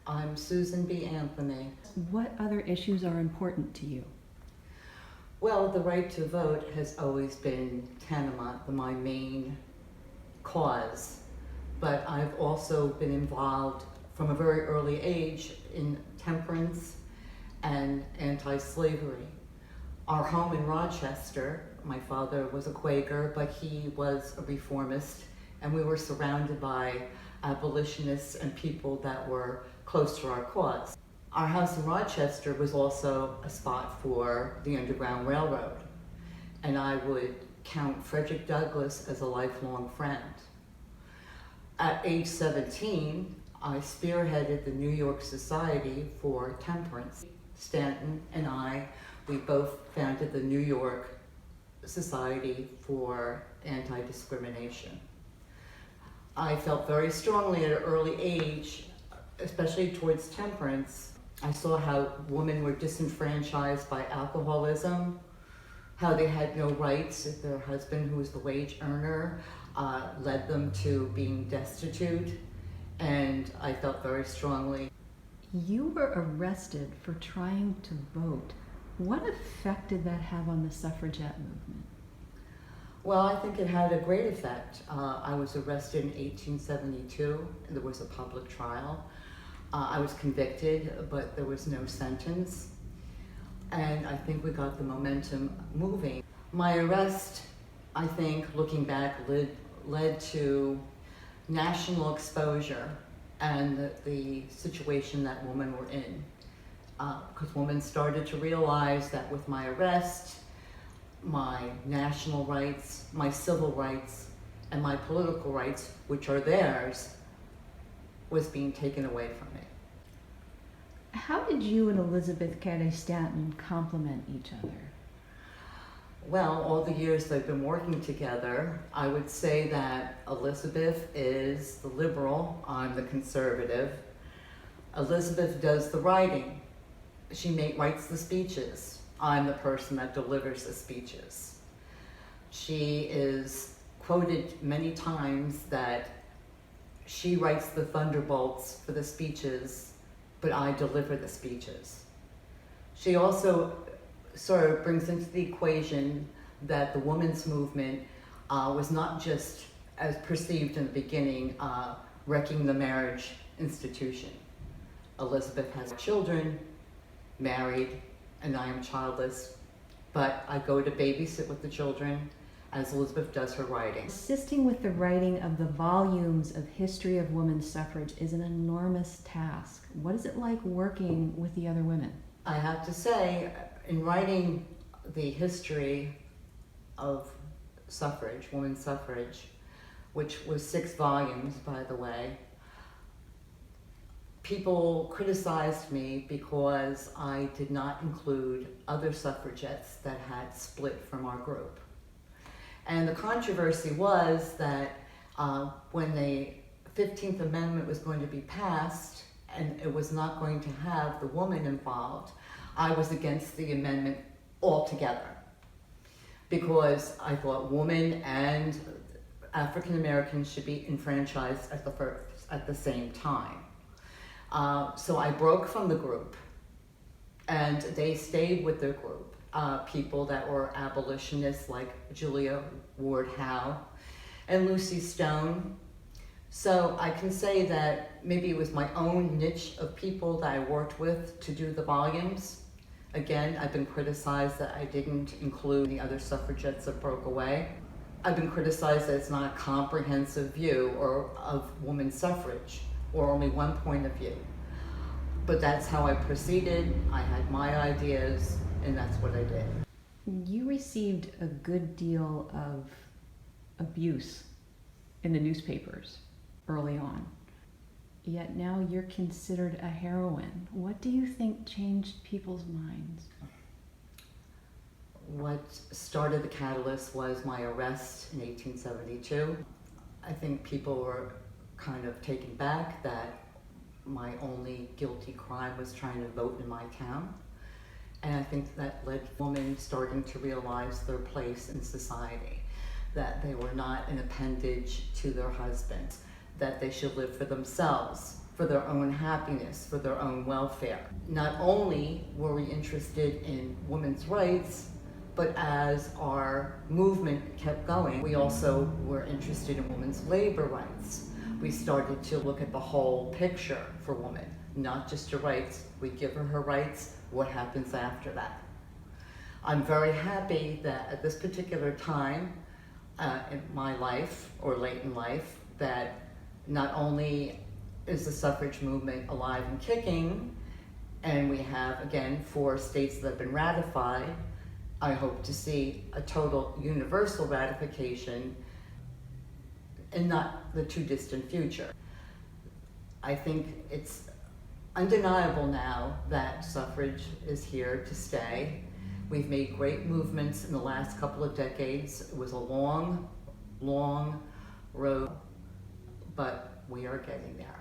I'm Susan B. Anthony. What other issues are important to you? Well, the right to vote has always been tantamount to my main cause, but I've also been involved from a very early age in temperance and anti-slavery. Our home in Rochester, my father was a Quaker, but he was a reformist, and we were surrounded by abolitionists and people that were close to our cause. Our house in Rochester was also a spot for the Underground Railroad, and I would count Frederick Douglass as a lifelong friend. At age 17, I spearheaded the New York Society for Temperance. Stanton and I, we both founded the New York Society for Anti-Discrimination. I felt very strongly at an early age, especially towards temperance. I saw how women were disenfranchised by alcoholism, how they had no rights if their husband, who was the wage earner, led them to being destitute, and I felt very strongly. You were arrested for trying to vote. What effect did that have on the suffragette movement? Well, I think it had a great effect. I was arrested in 1872. There was a public trial. I was convicted, but there was no sentence. And I think we got the momentum moving. My arrest, I think, looking back, led to national exposure and the situation that women were in. Because women started to realize that with my arrest, my national rights, my civil rights, and my political rights, which are theirs, was being taken away from me. How did you and Elizabeth Cady Stanton complement each other? Well, all the years they've been working together, I would say that Elizabeth is the liberal, I'm the conservative. Elizabeth does the writing. She writes the speeches. I'm the person that delivers the speeches. She is quoted many times that she writes the thunderbolts for the speeches, but I deliver the speeches. She also sort of brings into the equation that the women's movement was not just, as perceived in the beginning, wrecking the marriage institution. Elizabeth has children, married, and I am childless, but I go to babysit with the children as Elizabeth does her writing. Assisting with the writing of the volumes of History of Women's Suffrage is an enormous task. What is it like working with the other women? I have to say, in writing the history of suffrage, women's suffrage, which was 6 volumes, by the way, people criticized me because I did not include other suffragettes that had split from our group. And the controversy was that when the 15th Amendment was going to be passed and it was not going to have the woman involved, I was against the amendment altogether because I thought women and African Americans should be enfranchised at the same time. So I broke from the group, and they stayed with their group. People that were abolitionists like Julia Ward Howe and Lucy Stone. So I can say that maybe it was my own niche of people that I worked with to do the volumes. Again, I've been criticized that I didn't include the other suffragettes that broke away. I've been criticized that it's not a comprehensive view of women's suffrage, or only one point of view. But that's how I proceeded. I had my ideas, and that's what I did. You received a good deal of abuse in the newspapers early on, yet now you're considered a heroine. What do you think changed people's minds? What started the catalyst was my arrest in 1872. I think people were kind of taken back that my only guilty crime was trying to vote in my town. And I think that led women starting to realize their place in society, that they were not an appendage to their husbands, that they should live for themselves. for their own happiness, for their own welfare. Not only were we interested in women's rights, but as our movement kept going, we also were interested in women's labor rights. We started to look at the whole picture for women, not just her rights. We give her her rights, what happens after that? I'm very happy that at this particular time in my life, or late in life, that not only is the suffrage movement alive and kicking, and we have, again, 4 states that have been ratified. I hope to see a total universal ratification in not the too distant future. I think it's undeniable now that suffrage is here to stay. We've made great movements in the last couple of decades. It was a long, long road, but we are getting there.